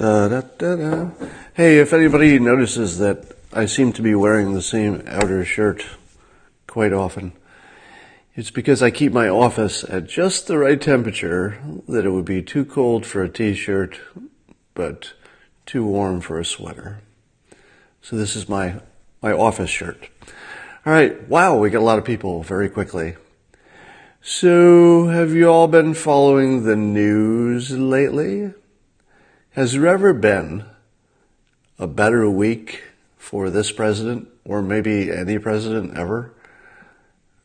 Da, da, da, da. Hey, if anybody notices that I seem to be wearing the same outer shirt quite often, it's because I keep my office at just the right temperature that it would be too cold for a t-shirt, but too warm for a sweater. So this is my office shirt. All right, wow, we got a lot of people very quickly. So, have you all been following the news lately? Has there ever been a better week for this president, or maybe any president ever?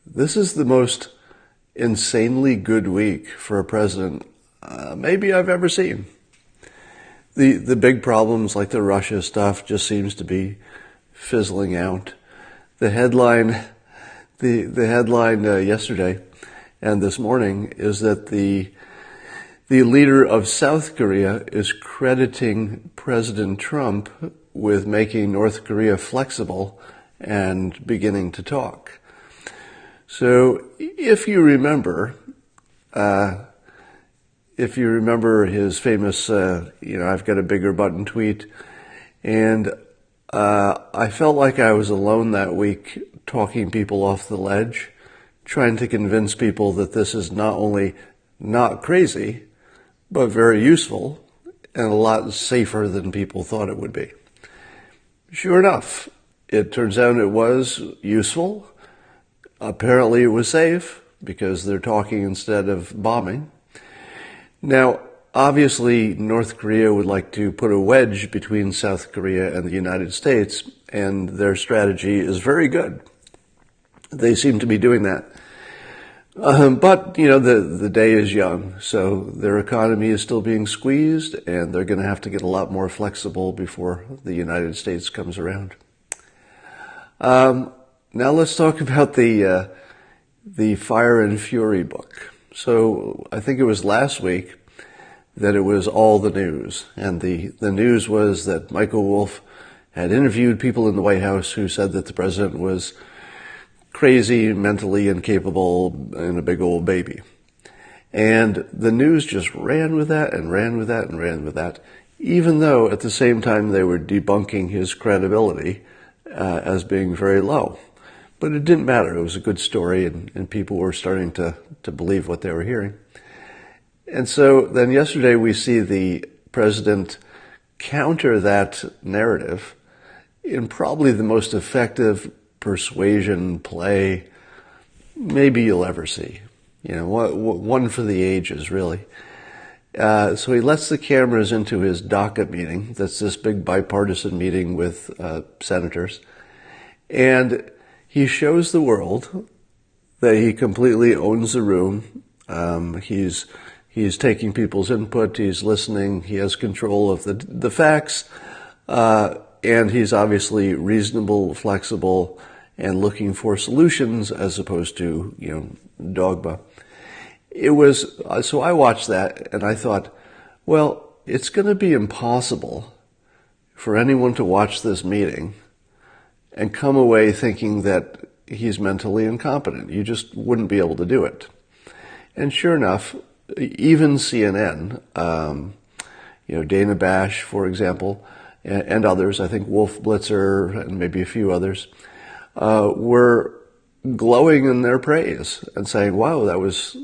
This is the most insanely good week for a president maybe I've ever seen. The big problems like the Russia stuff just seems to be fizzling out. The headline yesterday and this morning is that the leader of South Korea is crediting President Trump with making North Korea flexible and beginning to talk. So if you remember his famous, I've got a bigger button tweet, and I felt like I was alone that week talking people off the ledge, trying to convince people that this is not only not crazy, but very useful and a lot safer than people thought it would be. Sure enough, it turns out it was useful. Apparently it was safe because they're talking instead of bombing. Now, obviously, North Korea would like to put a wedge between South Korea and the United States, and their strategy is very good. They seem to be doing that. But, the day is young, so their economy is still being squeezed, and they're going to have to get a lot more flexible before the United States comes around. Now let's talk about the Fire and Fury book. So I think it was last week that it was all the news, and the news was that Michael Wolff had interviewed people in the White House who said that the president was crazy, mentally incapable, and a big old baby. And the news just ran with that and ran with that and ran with that, even though at the same time they were debunking his credibility as being very low. But it didn't matter. It was a good story, and people were starting to believe what they were hearing. And so then yesterday we see the president counter that narrative in probably the most effective persuasion play maybe you'll ever see. One for the ages, really. So he lets the cameras into his DACA meeting. That's this big bipartisan meeting with senators. And he shows the world that he completely owns the room. He's taking people's input. He's listening. He has control of the facts. And he's obviously reasonable, flexible, and looking for solutions as opposed to, dogma. So I watched that and I thought, well, it's going to be impossible for anyone to watch this meeting and come away thinking that he's mentally incompetent. You just wouldn't be able to do it. And sure enough, even CNN, Dana Bash, for example, and others, I think Wolf Blitzer and maybe a few others, were glowing in their praise and saying, wow, that was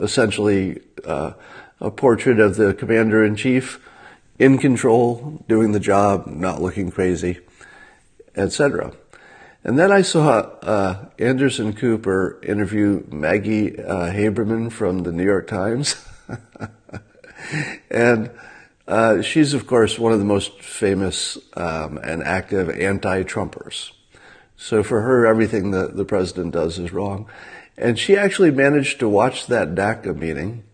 essentially a portrait of the commander-in-chief in control, doing the job, not looking crazy, etc. And then I saw Anderson Cooper interview Maggie Haberman from the New York Times. And she's, of course, one of the most famous and active anti-Trumpers. So for her, everything the president does is wrong. And she actually managed to watch that DACA meeting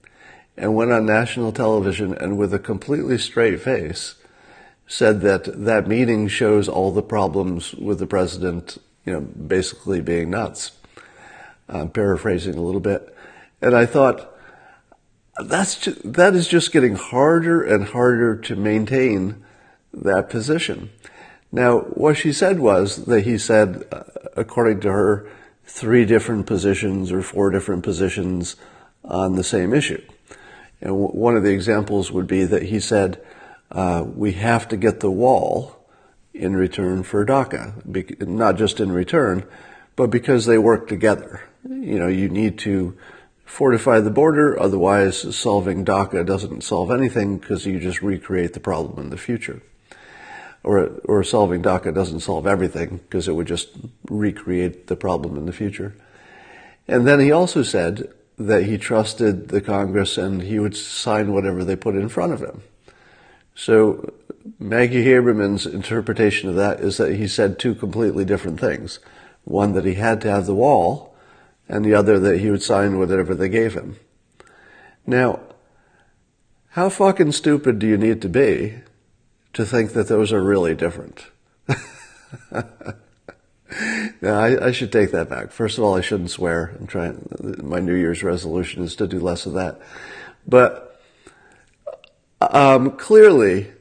and went on national television and with a completely straight face said that meeting shows all the problems with the president, basically being nuts. I'm paraphrasing a little bit. And I thought, that is just getting harder and harder to maintain that position. Now, what she said was that he said, according to her, 3 different positions or 4 different positions on the same issue. And one of the examples would be that he said, we have to get the wall in return for DACA, not just in return, but because they work together. You need to fortify the border, otherwise solving DACA doesn't solve anything because you just recreate the problem in the future. Or solving DACA doesn't solve everything because it would just recreate the problem in the future. And then he also said that he trusted the Congress and he would sign whatever they put in front of him. So Maggie Haberman's interpretation of that is that he said two completely different things. One, that he had to have the wall, and the other, that he would sign whatever they gave him. Now, how fucking stupid do you need to be to think that those are really different? Now, I should take that back. First of all, I shouldn't swear. My New Year's resolution is to do less of that. But clearly,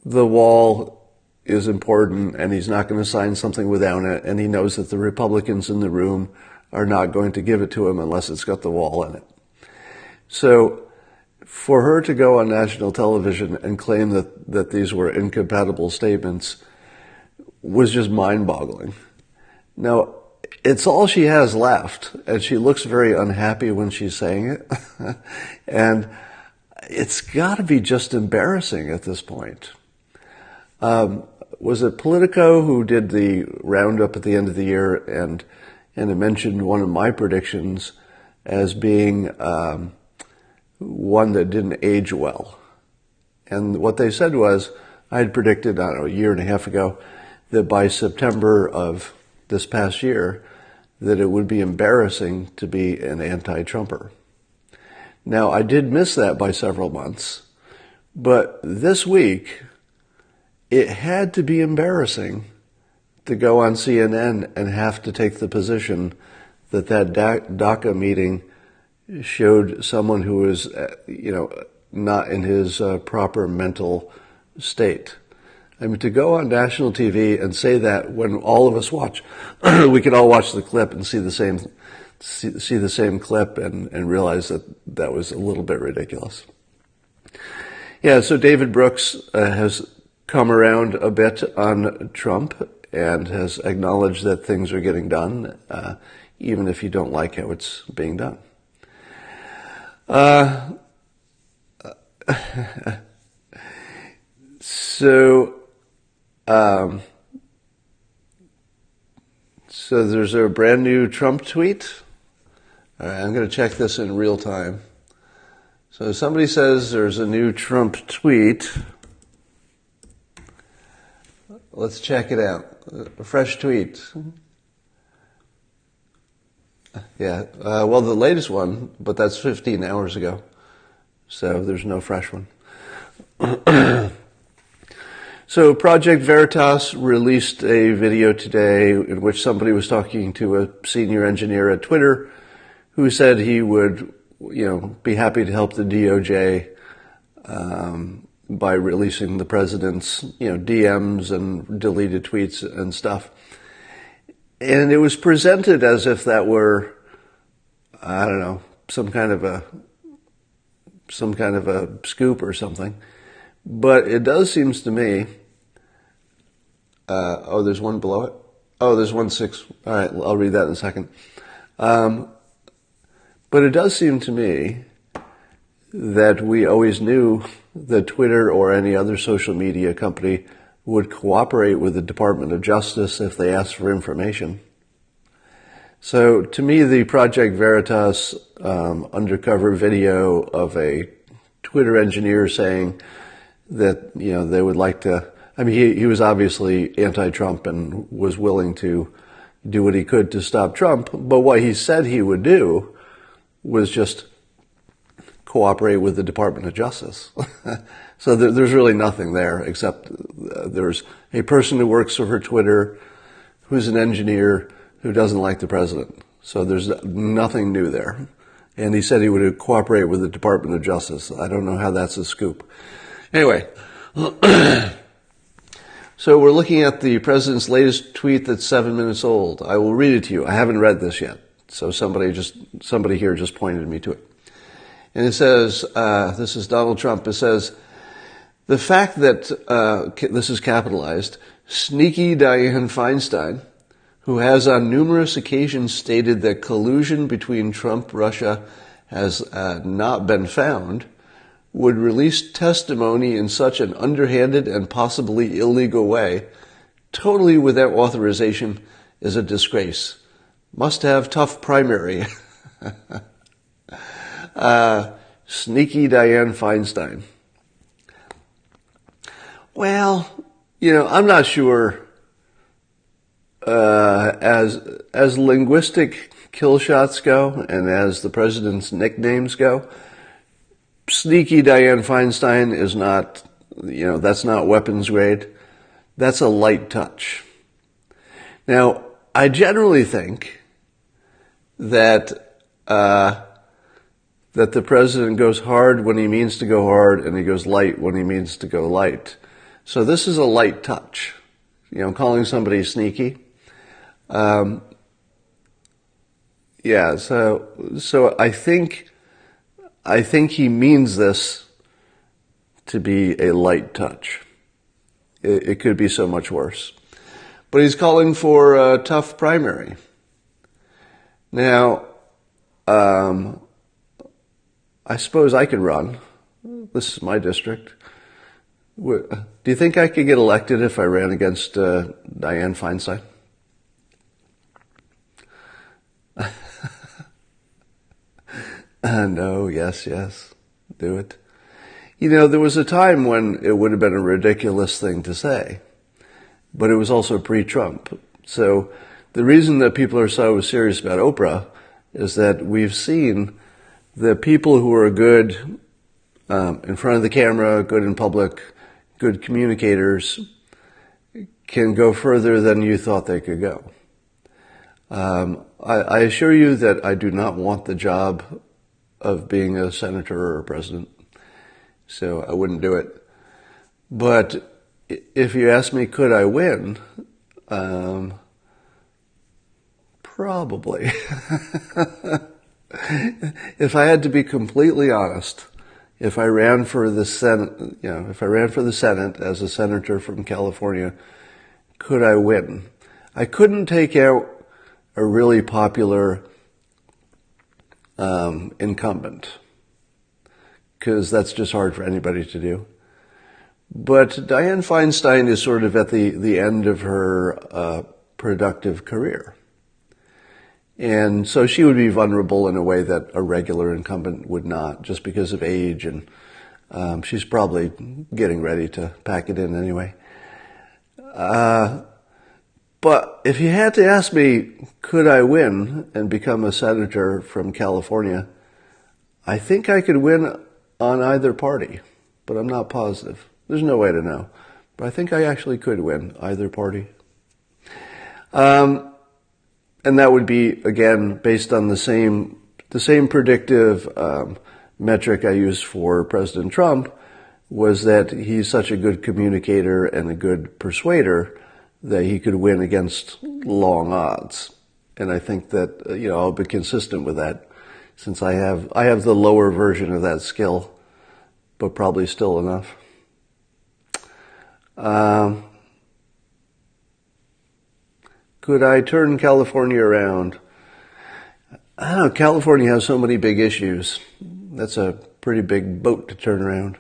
the wall is important, and he's not going to sign something without it, and he knows that the Republicans in the room are not going to give it to him unless it's got the wall in it. So for her to go on national television and claim that these were incompatible statements was just mind-boggling. Now, it's all she has left, and she looks very unhappy when she's saying it. And it's got to be just embarrassing at this point. Was it Politico who did the roundup at the end of the year, and it mentioned one of my predictions as being one that didn't age well? And what they said was, I had predicted, I don't know, a year and a half ago, that by September of this past year, that it would be embarrassing to be an anti-Trumper. Now, I did miss that by several months, but this week, it had to be embarrassing to go on CNN and have to take the position that DACA meeting showed someone who was, not in his proper mental state. I mean, to go on national TV and say that when all of us watch, we could all watch the clip and see the same clip and realize that was a little bit ridiculous. Yeah, so David Brooks has come around a bit on Trump and has acknowledged that things are getting done, even if you don't like how it's being done. So there's a brand new Trump tweet. All right, I'm going to check this in real time. So somebody says there's a new Trump tweet. Let's check it out. A fresh tweet. Yeah, well, the latest one, but that's 15 hours ago. So there's no fresh one. So Project Veritas released a video today in which somebody was talking to a senior engineer at Twitter who said he would, be happy to help the DOJ by releasing the president's, DMs and deleted tweets and stuff. And it was presented as if that were, I don't know, some kind of a scoop or something. But it does seem to me, there's one below it. Oh, there's 1.6. All right, I'll read that in a second. But it does seem to me that we always knew that Twitter or any other social media company would cooperate with the Department of Justice if they asked for information. So to me, the Project Veritas undercover video of a Twitter engineer saying that, they would like to, he was obviously anti-Trump and was willing to do what he could to stop Trump, but what he said he would do was just cooperate with the Department of Justice. So there's really nothing there except there's a person who works for Twitter who's an engineer who doesn't like the president. So there's nothing new there. And he said he would cooperate with the Department of Justice. I don't know how that's a scoop. Anyway, so we're looking at the president's latest tweet that's 7 minutes old. I will read it to you. I haven't read this yet. So somebody here just pointed me to it. And it says, this is Donald Trump, it says, the fact that, this is capitalized, sneaky Dianne Feinstein, who has on numerous occasions stated that collusion between Trump, Russia has not been found, would release testimony in such an underhanded and possibly illegal way, totally without authorization, is a disgrace. Must have tough primary. Sneaky Dianne Feinstein. Well, I'm not sure as linguistic kill shots go and as the president's nicknames go, Sneaky Dianne Feinstein is not, that's not weapons grade. That's a light touch. Now, I generally think that the president goes hard when he means to go hard and he goes light when he means to go light. So this is a light touch. Calling somebody sneaky. Yeah, so I think he means this to be a light touch. It could be so much worse. But he's calling for a tough primary. Now, I suppose I could run. This is my district. Do you think I could get elected if I ran against Dianne Feinstein? No, yes, do it. There was a time when it would have been a ridiculous thing to say, but it was also pre-Trump. So the reason that people are so serious about Oprah is that we've seen the people who are good in front of the camera, good in public, good communicators, can go further than you thought they could go. I assure you that I do not want the job of being a senator or a president, so I wouldn't do it. But if you ask me, could I win? Probably. If I had to be completely honest, if I ran for the Senate, as a senator from California, could I win? I couldn't take out a really popular incumbent, because that's just hard for anybody to do. But Dianne Feinstein is sort of at the end of her productive career. And so she would be vulnerable in a way that a regular incumbent would not, just because of age, and she's probably getting ready to pack it in anyway. But if you had to ask me, could I win and become a senator from California, I think I could win on either party, but I'm not positive. There's no way to know. But I think I actually could win either party. And that would be, again, based on the same predictive metric I used for President Trump, was that he's such a good communicator and a good persuader that he could win against long odds. And I think that, I'll be consistent with that, since I have the lower version of that skill, but probably still enough. Could I turn California around? I don't know, California has so many big issues. That's a pretty big boat to turn around.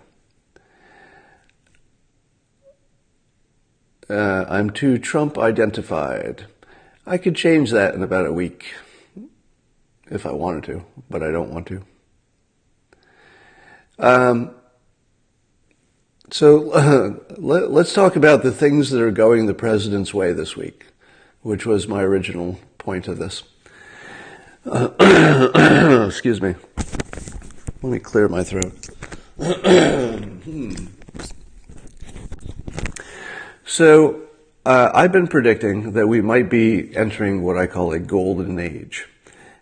I'm too Trump identified. I could change that in about a week if I wanted to, but I don't want to. So let's talk about the things that are going the president's way this week, which was my original point of this. Excuse me. Let me clear my throat. So I've been predicting that we might be entering what I call a golden age.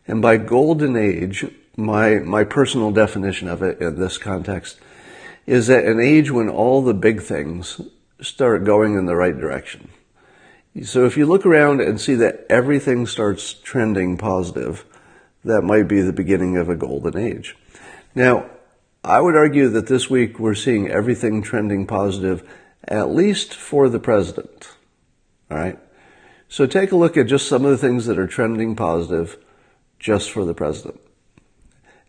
And by golden age, my personal definition of it in this context is that an age when all the big things start going in the right direction. So if you look around and see that everything starts trending positive, that might be the beginning of a golden age. Now, I would argue that this week we're seeing everything trending positive, at least for the president. All right? So take a look at just some of the things that are trending positive just for the president.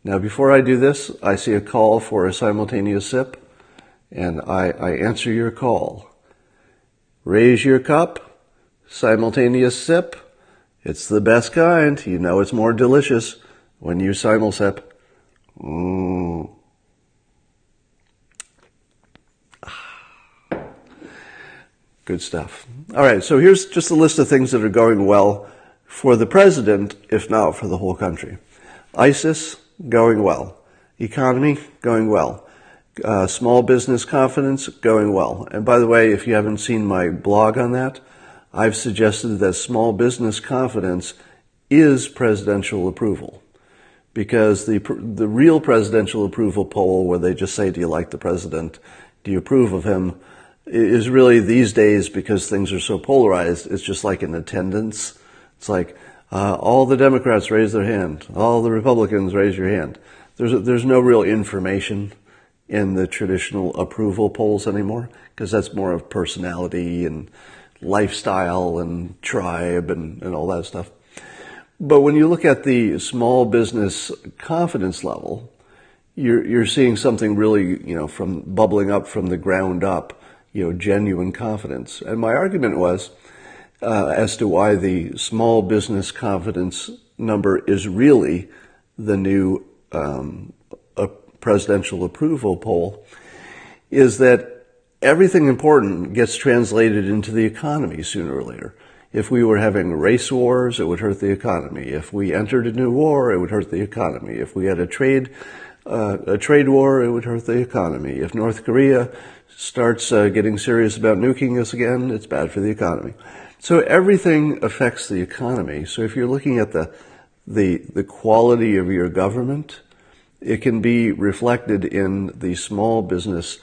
Now, before I do this, I see a call for a simultaneous sip, and I answer your call. Raise your cup, simultaneous sip. It's the best kind. You know it's more delicious when you simul-sip. Good stuff. All right, so here's just a list of things that are going well for the president, if not for the whole country. ISIS, going well. Economy, going well. Small business confidence, going well. And by the way, if you haven't seen my blog on that, I've suggested that small business confidence is presidential approval. Because the real presidential approval poll, where they just say, do you like the president? Do you approve of him? Is really these days, because things are so polarized, it's just like an attendance. It's like, all the Democrats raise their hand. All the Republicans raise your hand. There's no real information in the traditional approval polls anymore, because that's more of personality and lifestyle and tribe and all that stuff. But when you look at the small business confidence level, you're seeing something really, from bubbling up from the ground up, genuine confidence. And my argument was, as to why the small business confidence number is really the new presidential approval poll, is that everything important gets translated into the economy sooner or later. If we were having race wars, it would hurt the economy. If we entered a new war, it would hurt the economy. If we had a trade war, it would hurt the economy. If North Korea starts getting serious about nuking us again, it's bad for the economy. So everything affects the economy. So if you're looking at the quality of your government, it can be reflected in the small business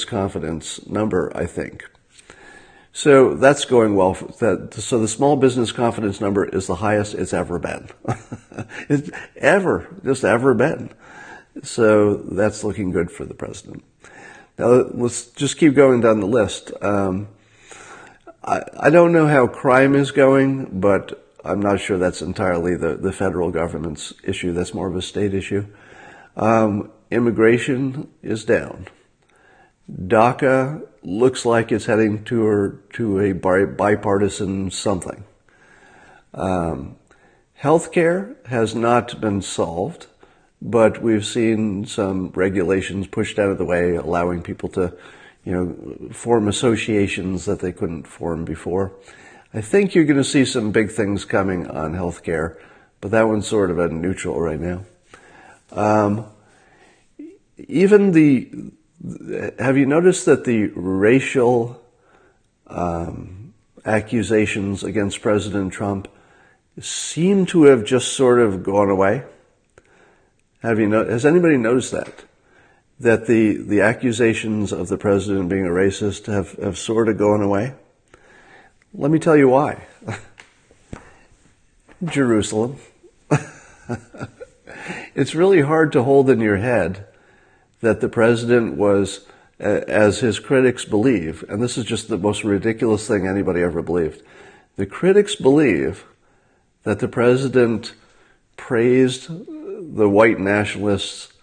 confidence number, I think. So that's going well. So the small business confidence number is the highest it's ever been. It's just ever been. So that's looking good for the president. Now let's just keep going down the list. I don't know how crime is going, but I'm not sure that's entirely the federal government's issue. That's more of a state issue. Immigration is down. DACA looks like it's heading to a bipartisan something. Healthcare has not been solved, but we've seen some regulations pushed out of the way, allowing people to, form associations that they couldn't form before. I think you're going to see some big things coming on healthcare, but that one's sort of a neutral right now. Have you noticed that the racial accusations against President Trump seem to have just sort of gone away? Has anybody noticed that? That the accusations of the president being a racist have sort of gone away? Let me tell you why. Jerusalem. It's really hard to hold in your head that the president was, as his critics believe, and this is just the most ridiculous thing anybody ever believed. The critics believe that the president praised the white nationalists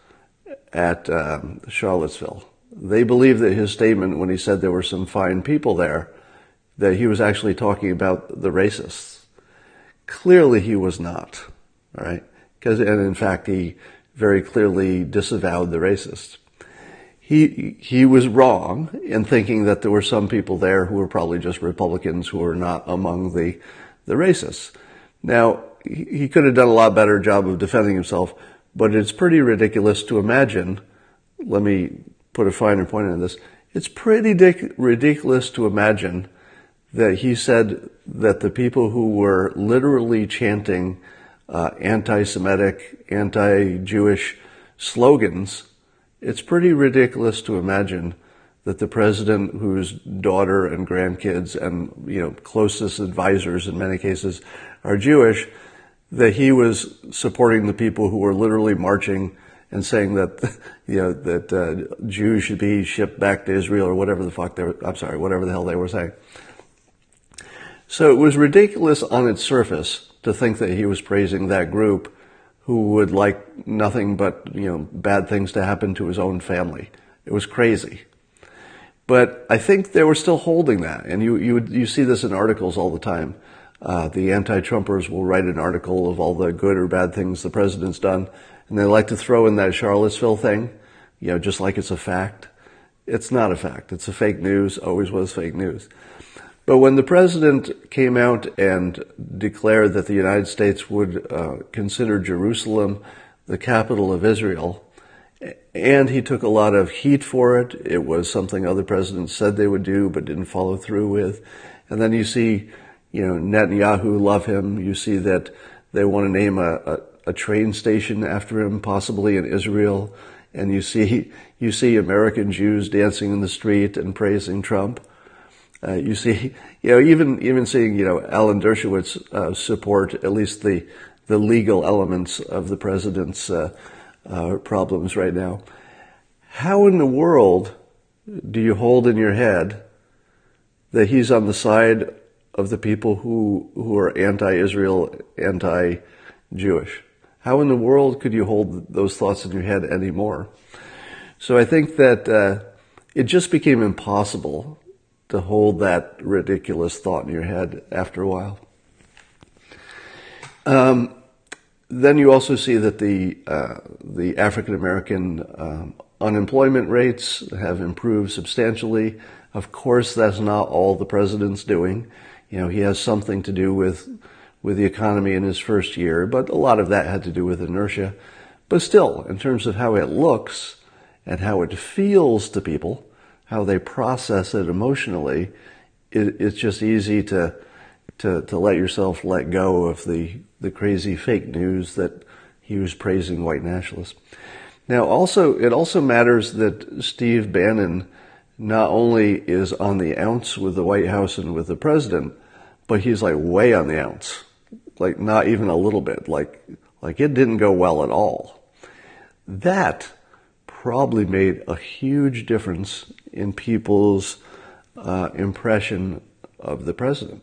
at Charlottesville. They believe that his statement when he said there were some fine people there, that he was actually talking about the racists. Clearly he was not, all right? And in fact, he very clearly disavowed the racists. He was wrong in thinking that there were some people there who were probably just Republicans who were not among the racists. Now, he could have done a lot better job of defending himself, but it's pretty ridiculous to imagine, let me put a finer point on this, it's pretty ridiculous to imagine that he said that the people who were literally chanting anti-Semitic, anti-Jewish slogans, it's pretty ridiculous to imagine that the president, whose daughter and grandkids and closest advisors in many cases are Jewish, that he was supporting the people who were literally marching and saying that, that Jews should be shipped back to Israel or whatever the fuck whatever the hell they were saying. So it was ridiculous on its surface to think that he was praising that group who would like nothing but, bad things to happen to his own family. It was crazy. But I think they were still holding that. And you see this in articles all the time. The anti-Trumpers will write an article of all the good or bad things the president's done, and they like to throw in that Charlottesville thing, just like it's a fact. It's not a fact. It's a fake news, always was fake news. But when the president came out and declared that the United States would consider Jerusalem the capital of Israel, and he took a lot of heat for it, it was something other presidents said they would do but didn't follow through with. And then you see, Netanyahu love him. You see that they want to name a train station after him, possibly in Israel. And you see American Jews dancing in the street and praising Trump. You see, even seeing, Alan Dershowitz support at least the legal elements of the president's problems right now. How in the world do you hold in your head that he's on the side of the people who are anti-Israel, anti-Jewish? How in the world could you hold those thoughts in your head anymore? So I think that it just became impossible to hold that ridiculous thought in your head after a while. Then you also see that the African American unemployment rates have improved substantially. Of course, that's not all the president's doing. He has something to do with the economy in his first year, but a lot of that had to do with inertia. But still, in terms of how it looks and how it feels to people, how they process it emotionally, it's just easy to let yourself let go of the crazy fake news that he was praising white nationalists. Now, it also matters that Steve Bannon not only is on the ounce with the White House and with the president, but he's like way on the ounce, like not even a little bit, like it didn't go well at all. That probably made a huge difference in people's impression of the president.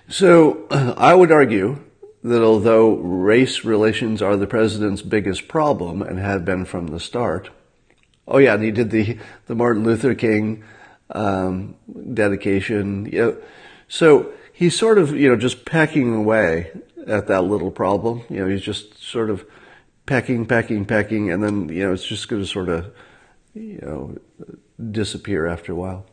So I would argue that although race relations are the president's biggest problem and had been from the start, and he did the Martin Luther King dedication, so he's sort of, just pecking away at that little problem. He's just sort of pecking, and then, it's just going to sort of, disappear after a while.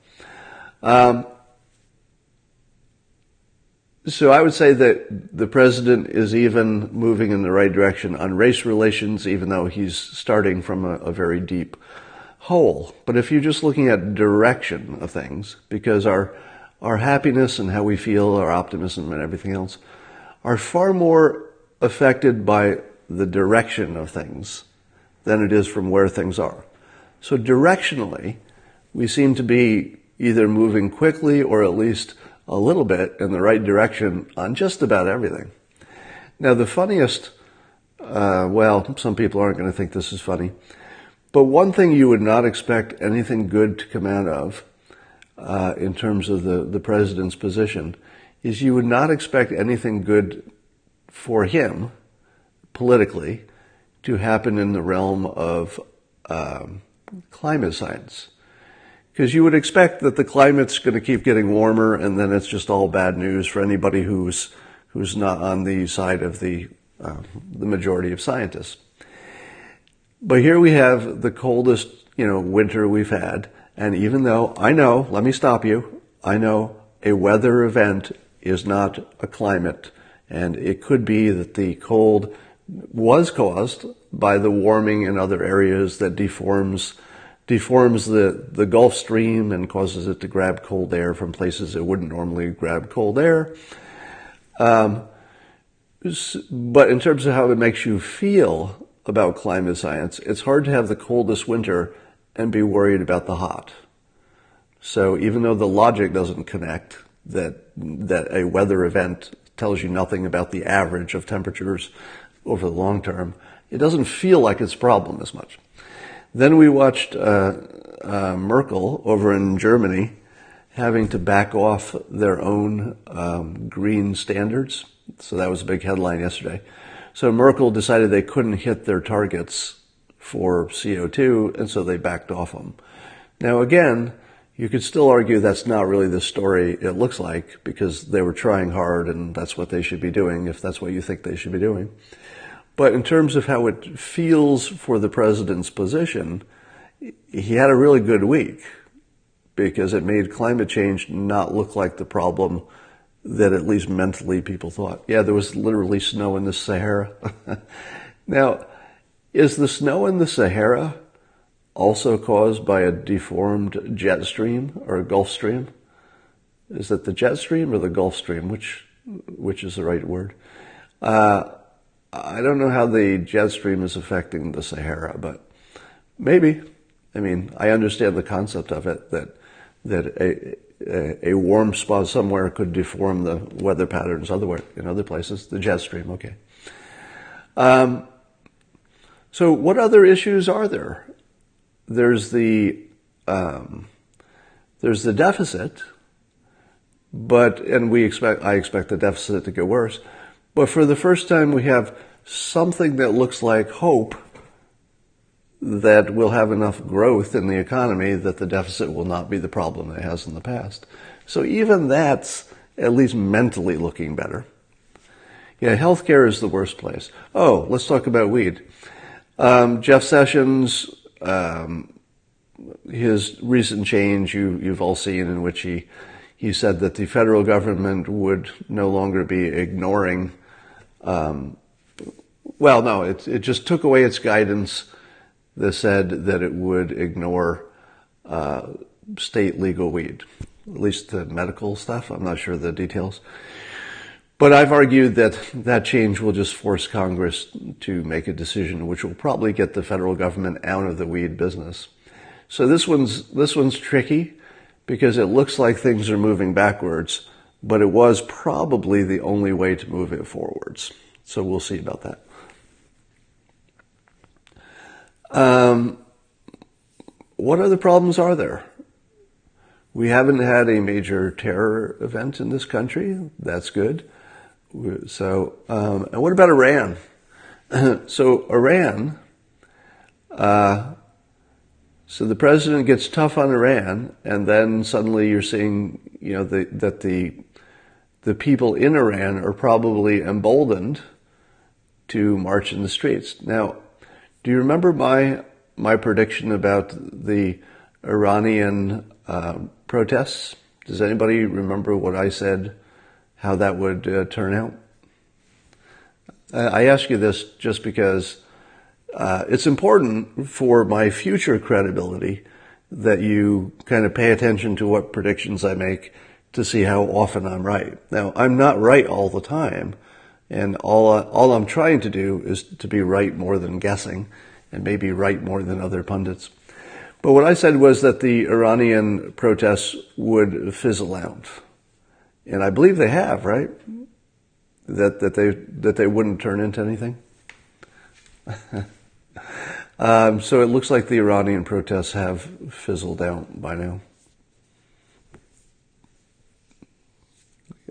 So I would say that the president is even moving in the right direction on race relations, even though he's starting from a very deep hole. But if you're just looking at direction of things, because our happiness and how we feel, our optimism and everything else, are far more affected by the direction of things than it is from where things are. So directionally, we seem to be either moving quickly or at least a little bit in the right direction on just about everything. Now, the funniest, some people aren't going to think this is funny, but one thing you would not expect anything good to come out of in terms of the president's position is you would not expect anything good for him politically to happen in the realm of climate science. Because you would expect that the climate's going to keep getting warmer, and then it's just all bad news for anybody who's not on the side of the majority of scientists. But here we have the coldest, winter we've had, and even though let me stop you, I know a weather event is not a climate, and it could be that the cold was caused by the warming in other areas that deforms the Gulf Stream and causes it to grab cold air from places it wouldn't normally grab cold air. But in terms of how it makes you feel about climate science, it's hard to have the coldest winter and be worried about the hot. So even though the logic doesn't connect that a weather event tells you nothing about the average of temperatures over the long term. It doesn't feel like it's a problem as much. Then we watched Merkel over in Germany having to back off their own green standards. So that was a big headline yesterday. So Merkel decided they couldn't hit their targets for CO2, and so they backed off them. Now again, you could still argue that's not really the story it looks like, because they were trying hard and that's what they should be doing, if that's what you think they should be doing. But in terms of how it feels for the president's position, he had a really good week, because it made climate change not look like the problem that at least mentally people thought. Yeah, there was literally snow in the Sahara. Now, is the snow in the Sahara also caused by a deformed jet stream or a Gulf Stream? Is it the jet stream or the Gulf Stream? Which is the right word? I don't know how the jet stream is affecting the Sahara, but maybe. I mean, I understand the concept of it, that a warm spot somewhere could deform the weather patterns in other places. The jet stream, okay. So what other issues are there? There's the deficit, I expect the deficit to get worse. But for the first time, we have something that looks like hope that we'll have enough growth in the economy that the deficit will not be the problem it has in the past. So even that's at least mentally looking better. Yeah, healthcare is the worst place. Oh, let's talk about weed. Jeff Sessions, his recent change you've all seen, in which he said that the federal government would no longer be ignoring. It just took away its guidance that said that it would ignore state legal weed, at least the medical stuff. I'm not sure the details. But I've argued that change will just force Congress to make a decision which will probably get the federal government out of the weed business. So this one's tricky, because it looks like things are moving backwards, but it was probably the only way to move it forwards. So we'll see about that. What other problems are there? We haven't had a major terror event in this country. That's good. So, and what about Iran? So Iran, so the president gets tough on Iran, and then suddenly you're seeing, that the people in Iran are probably emboldened to march in the streets. Now, do you remember my prediction about the Iranian protests? Does anybody remember what I said, how that would turn out? I ask you this just because it's important for my future credibility that you kind of pay attention to what predictions I make to see how often I'm right. Now, I'm not right all the time, and all I'm trying to do is to be right more than guessing, and maybe right more than other pundits. But what I said was that the Iranian protests would fizzle out. And I believe they have, right? That they wouldn't turn into anything. So it looks like the Iranian protests have fizzled out by now.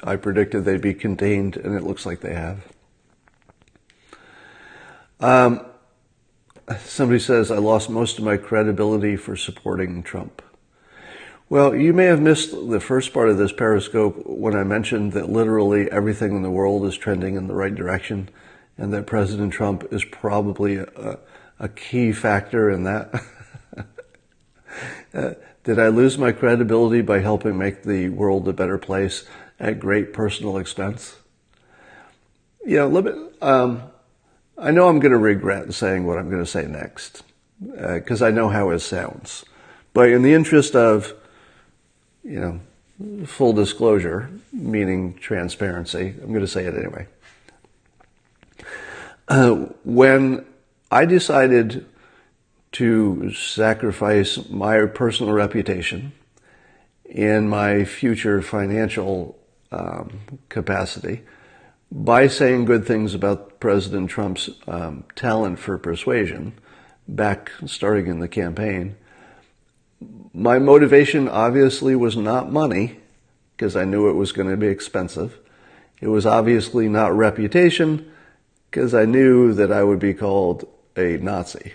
I predicted they'd be contained, and it looks like they have. Somebody says, I lost most of my credibility for supporting Trump. Well, you may have missed the first part of this Periscope when I mentioned that literally everything in the world is trending in the right direction, and that President Trump is probably a key factor in that. Did I lose my credibility by helping make the world a better place at great personal expense? I know I'm going to regret saying what I'm going to say next, because I know how it sounds. But in the interest of, full disclosure, meaning transparency, I'm going to say it anyway. When I decided to sacrifice my personal reputation and my future financial capacity by saying good things about President Trump's talent for persuasion, back starting in the campaign. My motivation obviously was not money, because I knew it was going to be expensive. It was obviously not reputation, because I knew that I would be called a Nazi,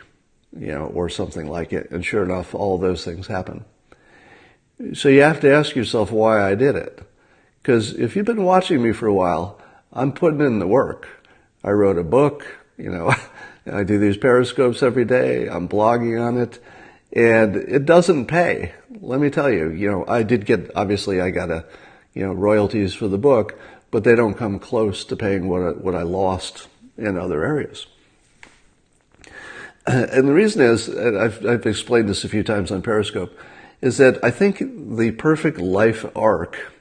or something like it. And sure enough, all those things happen. So you have to ask yourself why I did it. Because if you've been watching me for a while, I'm putting in the work. I wrote a book, I do these periscopes every day. I'm blogging on it. And it doesn't pay. Let me tell you, I did get, obviously I got royalties for the book, but they don't come close to paying what I lost in other areas. And the reason is, and I've explained this a few times on Periscope, is that I think the perfect life arc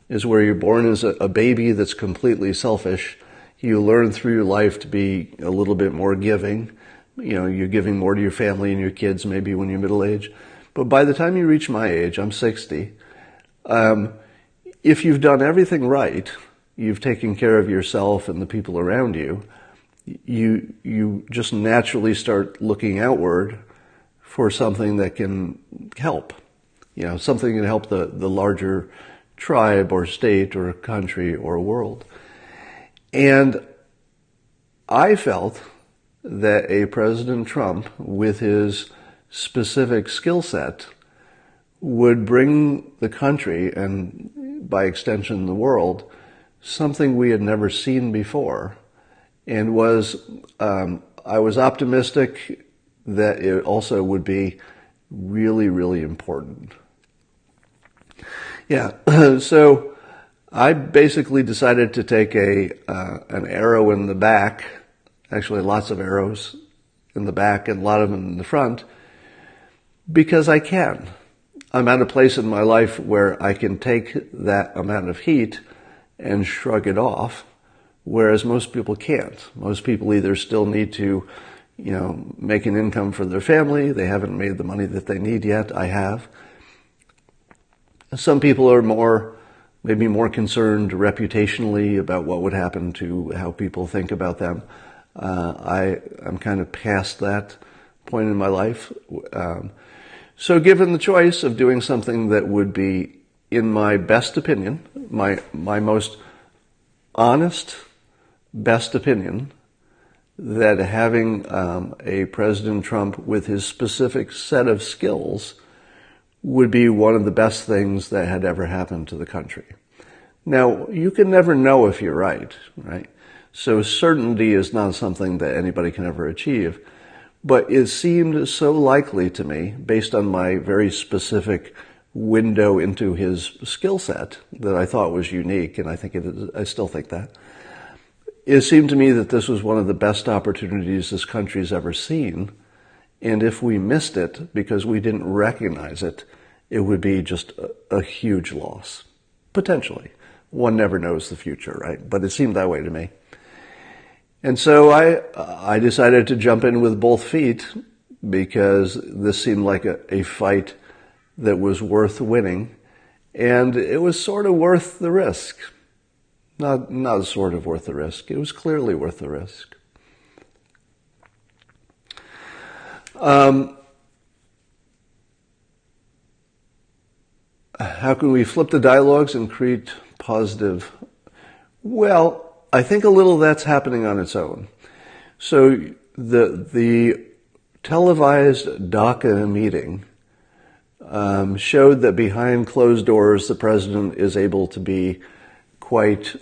is where you're born as a baby that's completely selfish. You learn through your life to be a little bit more giving. You're giving more to your family and your kids maybe when you're middle age. But by the time you reach my age, I'm 60, if you've done everything right, you've taken care of yourself and the people around you, you just naturally start looking outward for something that can help. Something that can help the larger tribe or state or country or world. And I felt that a President Trump with his specific skill set would bring the country, and by extension the world, something we had never seen before. And I was optimistic that it also would be really, really important. Yeah, so I basically decided to take an arrow in the back, actually lots of arrows in the back and a lot of them in the front, because I can. I'm at a place in my life where I can take that amount of heat and shrug it off, whereas most people can't. Most people either still need to, make an income for their family. They haven't made the money that they need yet. I have. Some people are maybe more concerned reputationally about what would happen to how people think about them. I'm kind of past that point in my life. So given the choice of doing something that would be, in my best opinion, my most honest, best opinion, that having a President Trump with his specific set of skills would be one of the best things that had ever happened to the country. Now, you can never know if you're right? So certainty is not something that anybody can ever achieve. But it seemed so likely to me, based on my very specific window into his skill set, that I thought was unique, and I think it is, I still think that. It seemed to me that this was one of the best opportunities this country's ever seen. And if we missed it because we didn't recognize it, it would be just a huge loss. Potentially. One never knows the future, right? But it seemed that way to me. And so I decided to jump in with both feet because this seemed like a fight that was worth winning. And it was sort of worth the risk. Not sort of worth the risk. It was clearly worth the risk. How can we flip the dialogues and create positive? Well, I think a little of that's happening on its own. So the televised DACA meeting showed that behind closed doors, the president is able to be quite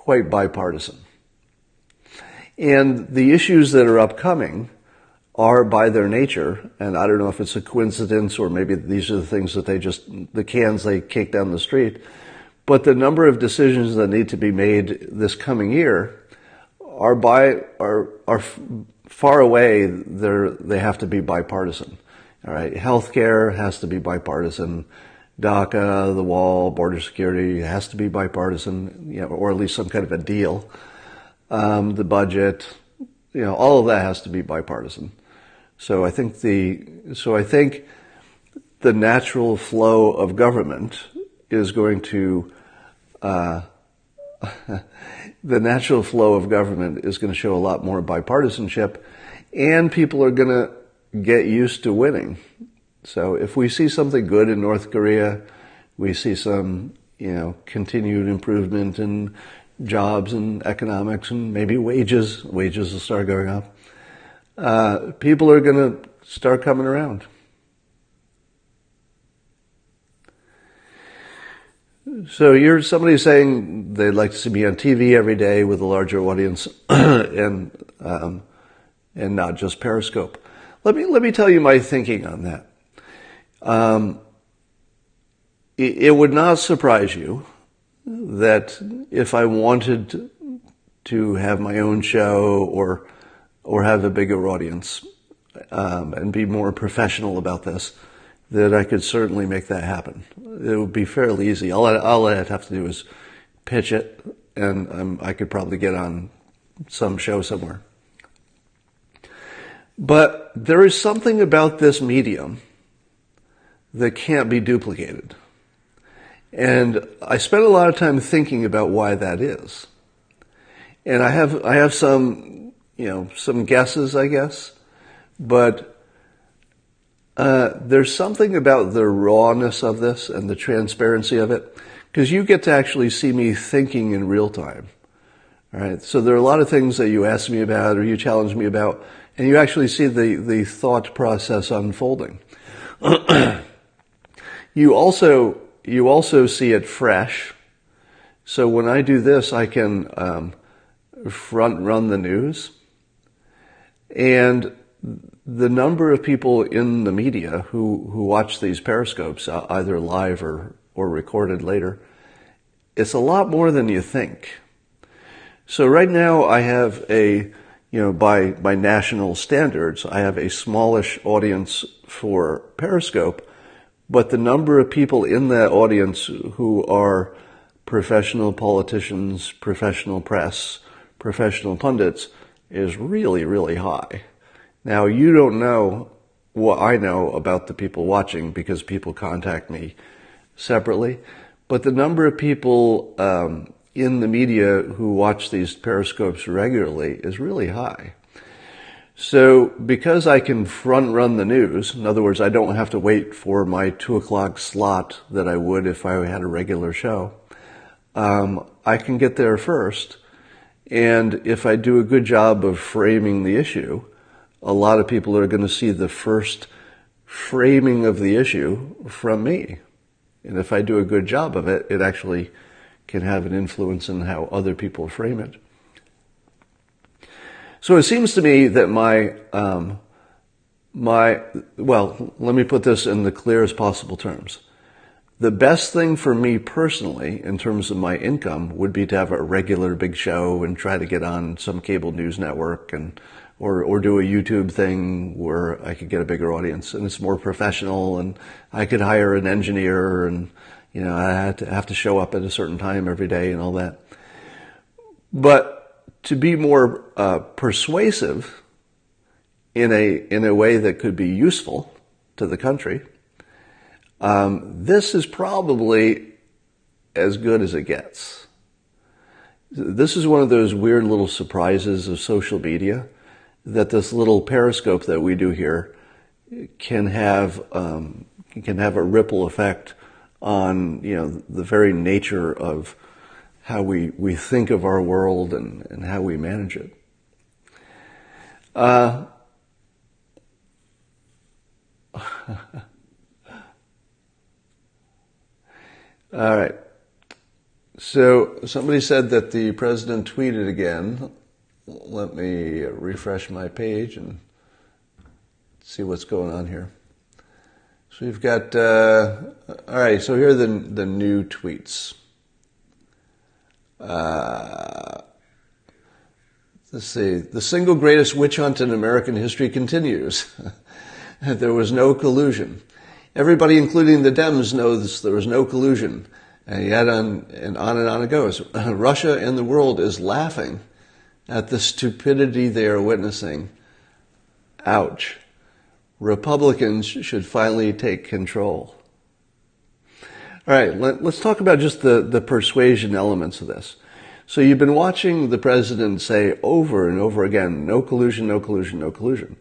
bipartisan. And the issues that are upcoming are by their nature, and I don't know if it's a coincidence or maybe these are the things that the cans they kick down the street, but the number of decisions that need to be made this coming year are far away. They have to be bipartisan. All right, healthcare has to be bipartisan. DACA, the wall, border security has to be bipartisan, or at least some kind of a deal. The budget, all of that has to be bipartisan. So I think the natural flow of government is going to the natural flow of government is going to show a lot more bipartisanship, and people are going to get used to winning. So if we see something good in North Korea, we see some, continued improvement in jobs and economics and maybe wages will start going up. People are going to start coming around. So you're somebody saying they'd like to see me on TV every day with a larger audience and not just Periscope. Let me tell you my thinking on that. It would not surprise you that if I wanted to have my own show or have a bigger audience and be more professional about this, that I could certainly make that happen. It would be fairly easy. All I'd have to do is pitch it, and I could probably get on some show somewhere. But there is something about this medium that can't be duplicated. And I spent a lot of time thinking about why that is. And I have some, some guesses, I guess, but there's something about the rawness of this and the transparency of it, because you get to actually see me thinking in real time. All right. So there are a lot of things that you ask me about or you challenge me about, and you actually see the thought process unfolding. You also see it fresh. So when I do this, I can front run the news, and the number of people in the media who watch these periscopes, either live or recorded later, it's a lot more than you think. So right now I have by national standards, I have a smallish audience for Periscope, but the number of people in that audience who are professional politicians, professional press, professional pundits is really, really high. Now, you don't know what I know about the people watching because people contact me separately, but the number of people in the media who watch these periscopes regularly is really high. So because I can front run the news, in other words, I don't have to wait for my 2:00 slot that I would if I had a regular show, I can get there first. And if I do a good job of framing the issue, a lot of people are going to see the first framing of the issue from me. And if I do a good job of it, it actually can have an influence in how other people frame it. So it seems to me that let me put this in the clearest possible terms. The best thing for me personally, in terms of my income, would be to have a regular big show and try to get on some cable news network or do a YouTube thing where I could get a bigger audience and it's more professional, and I could hire an engineer, and I have to show up at a certain time every day and all that. But to be more persuasive in a way that could be useful to the country, this is probably as good as it gets. This is one of those weird little surprises of social media, that this little periscope that we do here can have a ripple effect on the very nature of how we think of our world and how we manage it. All right. So somebody said that the president tweeted again. Let me refresh my page and see what's going on here. So we've got, all right, so here are the new tweets. Let's see. The single greatest witch hunt in American history continues. There was no collusion. Everybody, including the Dems, knows there was no collusion. And yet on and on it goes. Russia and the world is laughing at the stupidity they are witnessing. Ouch. Republicans should finally take control. All right, let's talk about just the persuasion elements of this. So you've been watching the president say over and over again, no collusion, no collusion, no collusion.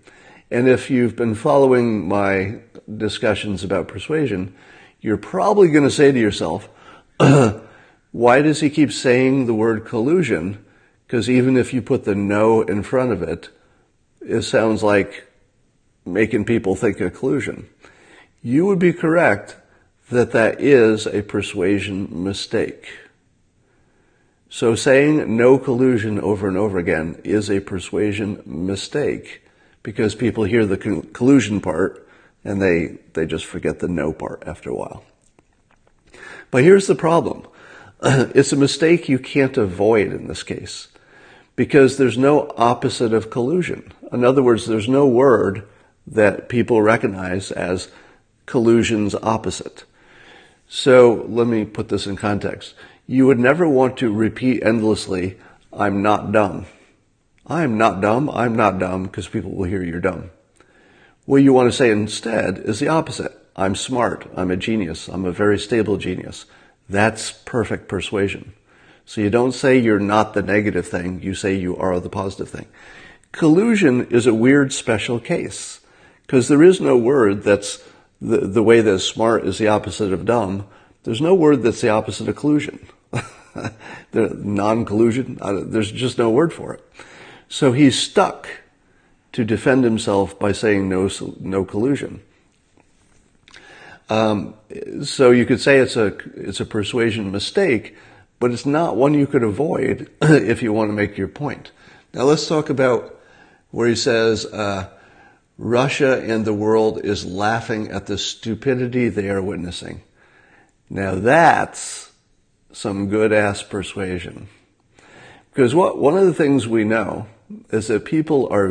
And if you've been following my discussions about persuasion, you're probably going to say to yourself, why does he keep saying the word collusion? Because even if you put the no in front of it, it sounds like making people think of collusion. You would be correct that that is a persuasion mistake. So saying no collusion over and over again is a persuasion mistake because people hear the collusion part and they just forget the no part after a while. But here's the problem. It's a mistake you can't avoid in this case because there's no opposite of collusion. In other words, there's no word that people recognize as collusion's opposite. So let me put this in context. You would never want to repeat endlessly, I'm not dumb. I'm not dumb, I'm not dumb, because people will hear you're dumb. What you want to say instead is the opposite. I'm smart, I'm a genius, I'm a very stable genius. That's perfect persuasion. So you don't say you're not the negative thing, you say you are the positive thing. Collusion is a weird special case, because there is no word that's the way that smart is the opposite of dumb. There's no word that's the opposite of collusion. Non-collusion, there's just no word for it. So he's stuck to defend himself by saying no collusion. So you could say it's a persuasion mistake, but it's not one you could avoid if you want to make your point. Now let's talk about where he says, Russia and the world is laughing at the stupidity they are witnessing. Now that's some good-ass persuasion. Because one of the things we know is that people are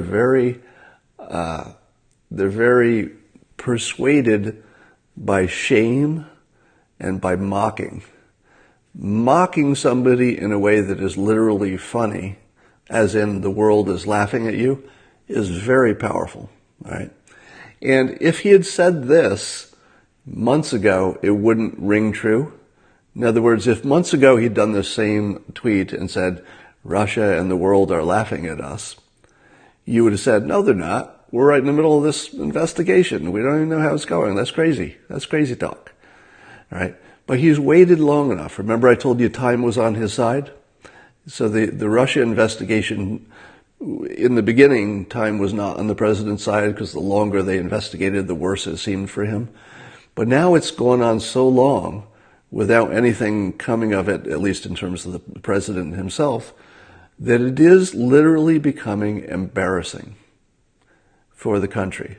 they're very persuaded by shame and by mocking. Mocking somebody in a way that is literally funny, as in the world is laughing at you, is very powerful, right? And if he had said this months ago, it wouldn't ring true. In other words, if months ago he'd done the same tweet and said, Russia and the world are laughing at us, you would have said, no, they're not. We're right in the middle of this investigation. We don't even know how it's going. That's crazy. That's crazy talk. All right? But he's waited long enough. Remember I told you time was on his side? So the Russia investigation, in the beginning, time was not on the president's side because the longer they investigated, the worse it seemed for him. But now it's gone on so long without anything coming of it, at least in terms of the president himself, that it is literally becoming embarrassing for the country.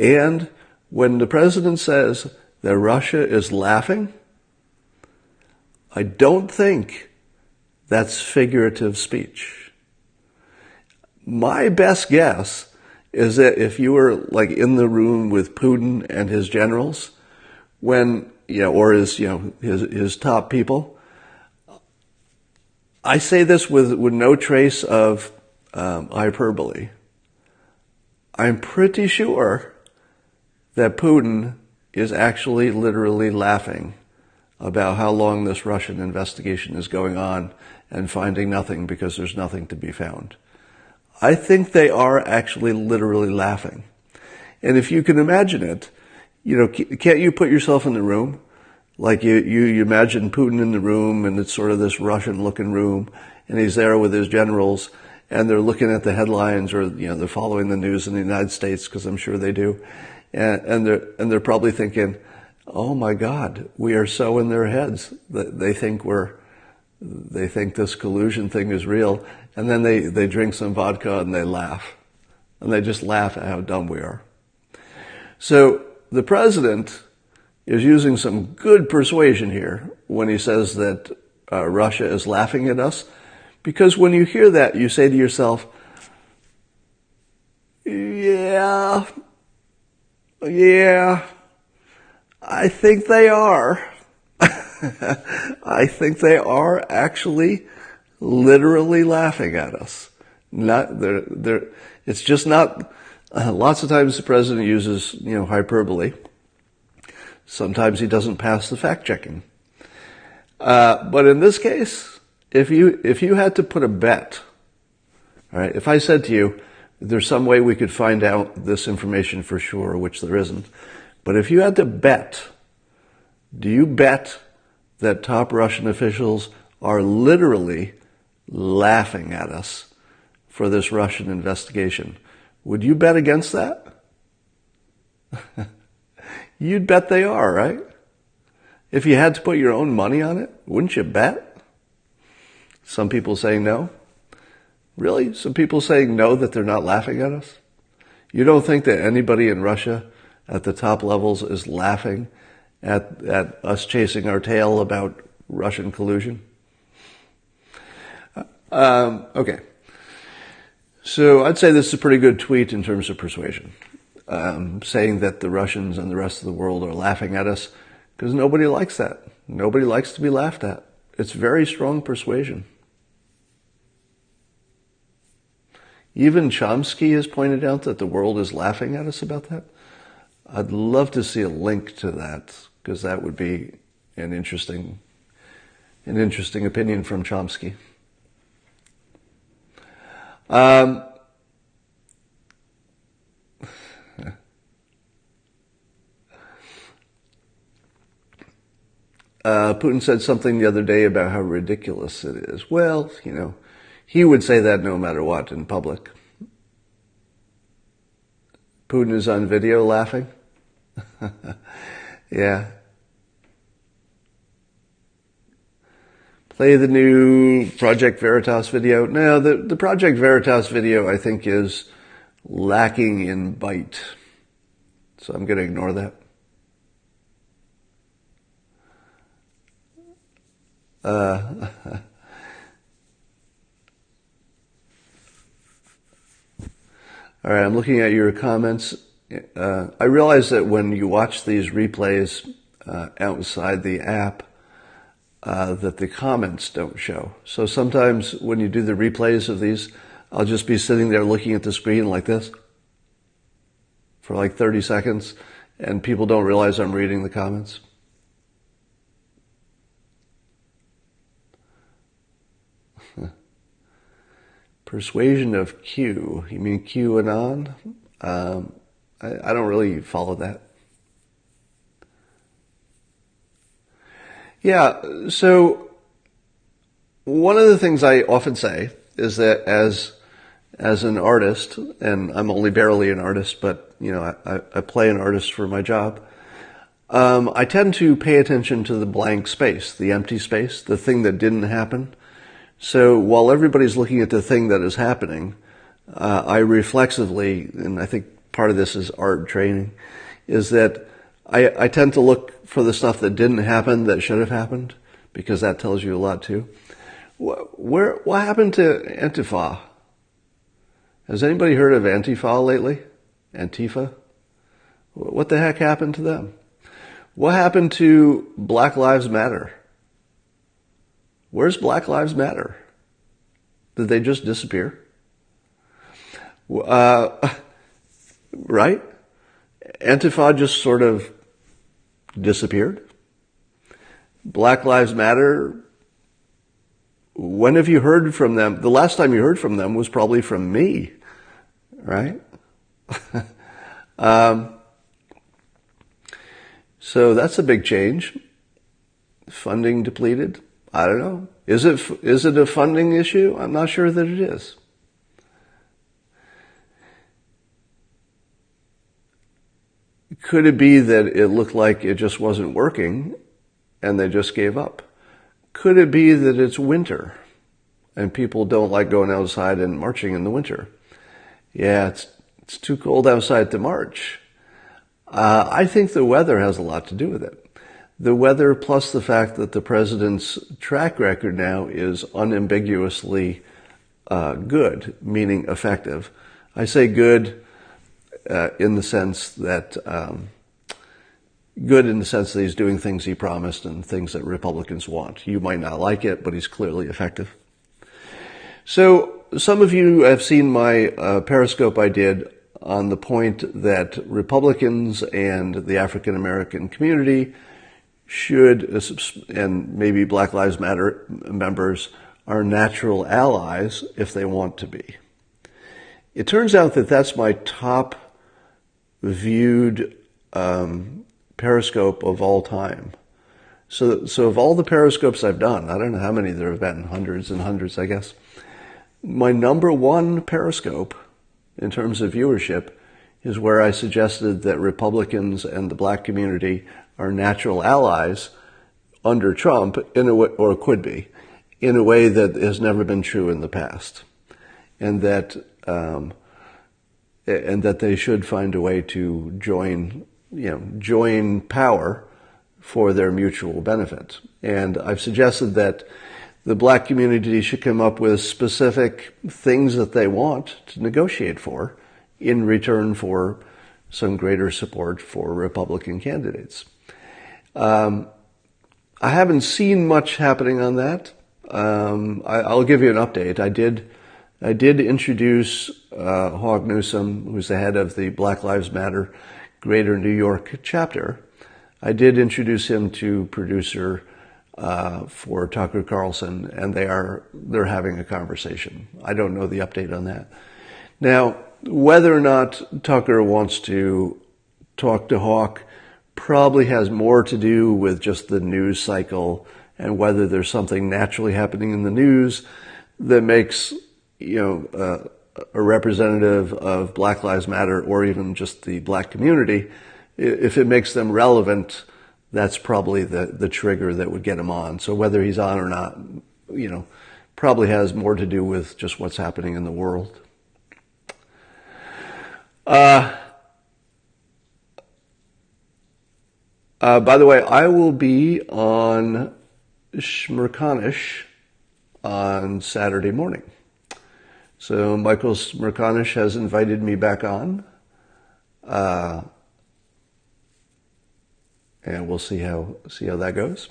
And when the president says that Russia is laughing, I don't think that's figurative speech. My best guess is that if you were like in the room with Putin and his generals, when, or his top people, I say this with no trace of hyperbole. I'm pretty sure that Putin is actually literally laughing about how long this Russian investigation is going on and finding nothing because there's nothing to be found. I think they are actually literally laughing. And if you can imagine it, can't you put yourself in the room? Like you imagine Putin in the room and it's sort of this Russian looking room and he's there with his generals and they're looking at the headlines or, they're following the news in the United States because I'm sure they do. And they're probably thinking, oh my God, we are so in their heads that they think this collusion thing is real. And then they drink some vodka and they laugh. And they just laugh at how dumb we are. So the president is using some good persuasion here when he says that Russia is laughing at us. Because when you hear that, you say to yourself, yeah, I think they are. I think they are actually literally laughing at us. It's just not, lots of times the president uses, hyperbole. Sometimes he doesn't pass the fact checking. But in this case, if you had to put a bet, all right, if I said to you, there's some way we could find out this information for sure, which there isn't, but if you had to bet, do you bet that top Russian officials are literally laughing at us for this Russian investigation? Would you bet against that? You'd bet they are, right? If you had to put your own money on it, wouldn't you bet? Some people saying no. Really? Some people saying no, that they're not laughing at us? You don't think that anybody in Russia at the top levels is laughing at us chasing our tail about Russian collusion? Okay. So I'd say this is a pretty good tweet in terms of persuasion. Saying that the Russians and the rest of the world are laughing at us, because nobody likes that. Nobody likes to be laughed at. It's very strong persuasion. Even Chomsky has pointed out that the world is laughing at us about that. I'd love to see a link to that, because that would be an interesting opinion from Chomsky. Putin said something the other day about how ridiculous it is. Well, he would say that no matter what in public. Putin is on video laughing. Yeah. Play the new Project Veritas video. No, the Project Veritas video, I think, is lacking in bite. So I'm going to ignore that. All right, I'm looking at your comments. I realize that when you watch these replays outside the app, that the comments don't show. So sometimes when you do the replays of these, I'll just be sitting there looking at the screen like this for like 30 seconds, and people don't realize I'm reading the comments. Persuasion of Q. You mean QAnon? I don't really follow that. Yeah, so one of the things I often say is that as an artist, and I'm only barely an artist, but I play an artist for my job, I tend to pay attention to the blank space, the empty space, the thing that didn't happen. So while everybody's looking at the thing that is happening, I reflexively, and I think part of this is art training, is that I tend to look for the stuff that didn't happen that should have happened, because that tells you a lot too. What happened to Antifa? Has anybody heard of Antifa lately? Antifa? What the heck happened to them? What happened to Black Lives Matter? Where's Black Lives Matter? Did they just disappear? Right? Antifa just sort of disappeared. Black Lives Matter, when have you heard from them? The last time you heard from them was probably from me, right? So that's a big change. Funding depleted. I don't know. Is it a funding issue? I'm not sure that it is. Could it be that it looked like it just wasn't working and they just gave up? Could it be that it's winter and people don't like going outside and marching in the winter? Yeah, it's too cold outside to march. I think the weather has a lot to do with it. The weather, plus the fact that the president's track record now is unambiguously good, meaning effective. I say good in the sense that he's doing things he promised and things that Republicans want. You might not like it, but he's clearly effective. So some of you have seen my Periscope I did on the point that Republicans and the African American community should, and maybe Black Lives Matter members, are natural allies if they want to be. It turns out that that's my top viewed Periscope of all time. So of all the Periscopes I've done, I don't know how many there have been, hundreds and hundreds, I guess. My number one Periscope in terms of viewership is where I suggested that Republicans and the black community are natural allies under Trump, in a way, or could be, in a way that has never been true in the past, and that they should find a way to join power for their mutual benefit. And I've suggested that the black community should come up with specific things that they want to negotiate for in return for some greater support for Republican candidates. I haven't seen much happening on that. I'll give you an update. I did introduce Hawk Newsom, who's the head of the Black Lives Matter Greater New York chapter. I did introduce him to producer for Tucker Carlson, and they're having a conversation. I don't know the update on that. Now, whether or not Tucker wants to talk to Hawk probably has more to do with just the news cycle and whether there's something naturally happening in the news that makes, a representative of Black Lives Matter or even just the black community, if it makes them relevant, that's probably the trigger that would get him on. So whether he's on or not, probably has more to do with just what's happening in the world. By the way, I will be on Smerconish on Saturday morning. So Michael Smerconish has invited me back on. And we'll see how that goes.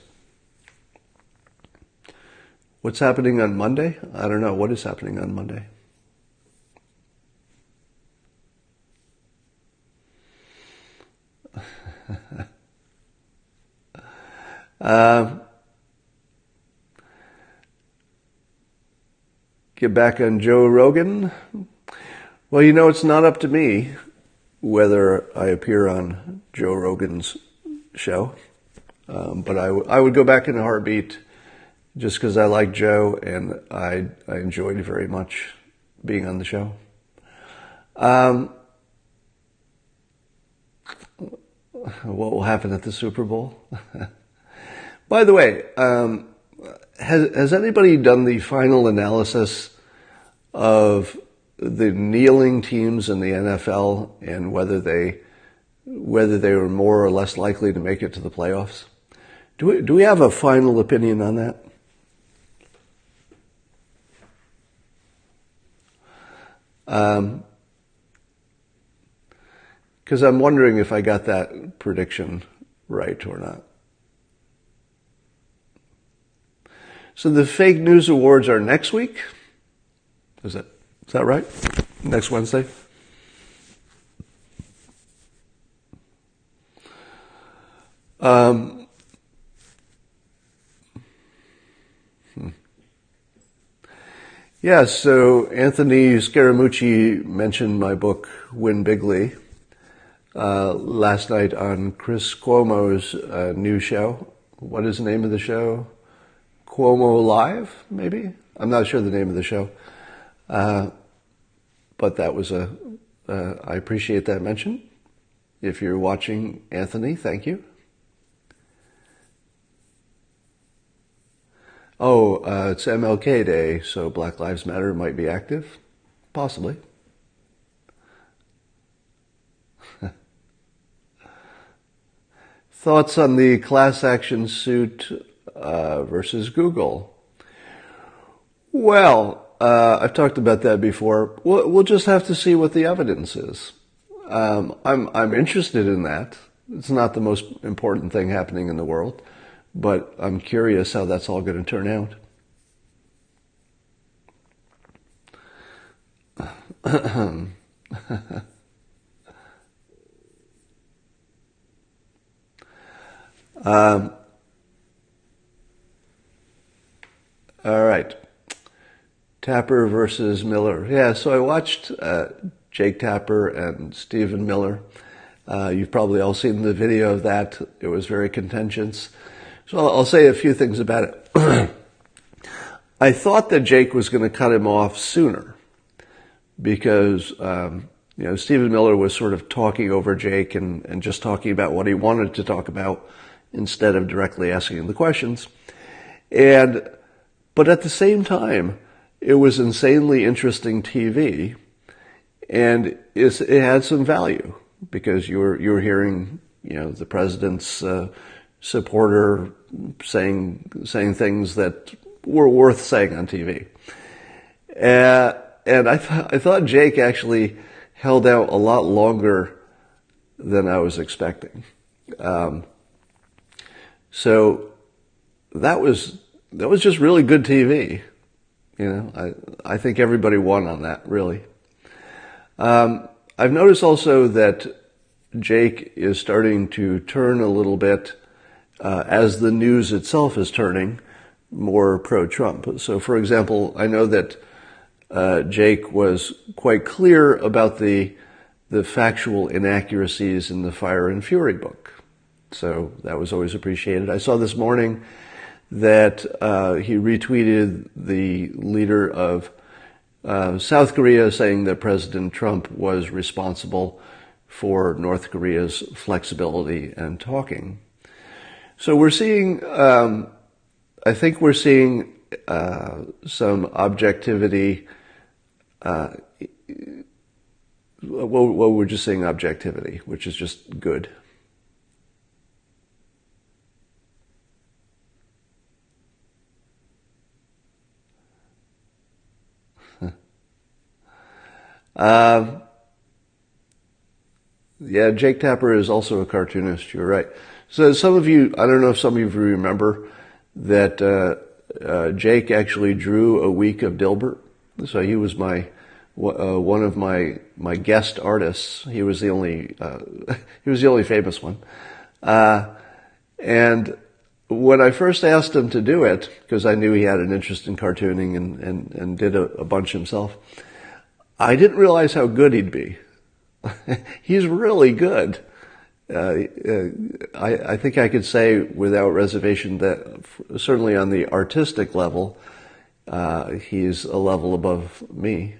What's happening on Monday? I don't know. What is happening on Monday? Get back on Joe Rogan. Well, it's not up to me whether I appear on Joe Rogan's show, but I would go back in a heartbeat just because I like Joe and I enjoyed very much being on the show. What will happen at the Super Bowl? By the way, has anybody done the final analysis of the kneeling teams in the NFL and whether they were more or less likely to make it to the playoffs? Do we have a final opinion on that? Because I'm wondering if I got that prediction right or not. So the fake news awards are next week? Is that right? Next Wednesday? Yeah, so Anthony Scaramucci mentioned my book, Win Bigly, last night on Chris Cuomo's new show. What is the name of the show? Cuomo Live, maybe? I'm not sure the name of the show. But that was I appreciate that mention. If you're watching, Anthony, thank you. Oh, it's MLK Day, so Black Lives Matter might be active? Possibly. Thoughts on the class action suit versus Google? Well, I've talked about that before. We'll just have to see what the evidence is. I'm interested in that. It's not the most important thing happening in the world, but I'm curious how that's all going to turn out. All right. Tapper versus Miller. Yeah, so I watched Jake Tapper and Stephen Miller. You've probably all seen the video of that. It was very contentious. So I'll say a few things about it. I thought that Jake was going to cut him off sooner because, Stephen Miller was sort of talking over Jake and just talking about what he wanted to talk about instead of directly asking him the questions. But at the same time, it was insanely interesting TV, and it had some value because you were hearing, the president's supporter saying things that were worth saying on TV. And I thought Jake actually held out a lot longer than I was expecting. So that was just really good TV. I think everybody won on that, really. I've noticed also that Jake is starting to turn a little bit as the news itself is turning more pro-Trump. So, for example, I know that Jake was quite clear about the factual inaccuracies in the Fire and Fury book. So that was always appreciated. I saw this morning that he retweeted the leader of South Korea saying that President Trump was responsible for North Korea's flexibility and talking. So we're seeing, I think we're seeing some objectivity. We're just saying objectivity, which is just good. Yeah, Jake Tapper is also a cartoonist. You're right. So some of you, I don't know if some of you remember that Jake actually drew a week of Dilbert. So he was one of my guest artists. He was the only famous one. And when I first asked him to do it, because I knew he had an interest in cartooning and did a bunch himself, I didn't realize how good he'd be. He's really good. I think I could say without reservation that certainly on the artistic level, he's a level above me,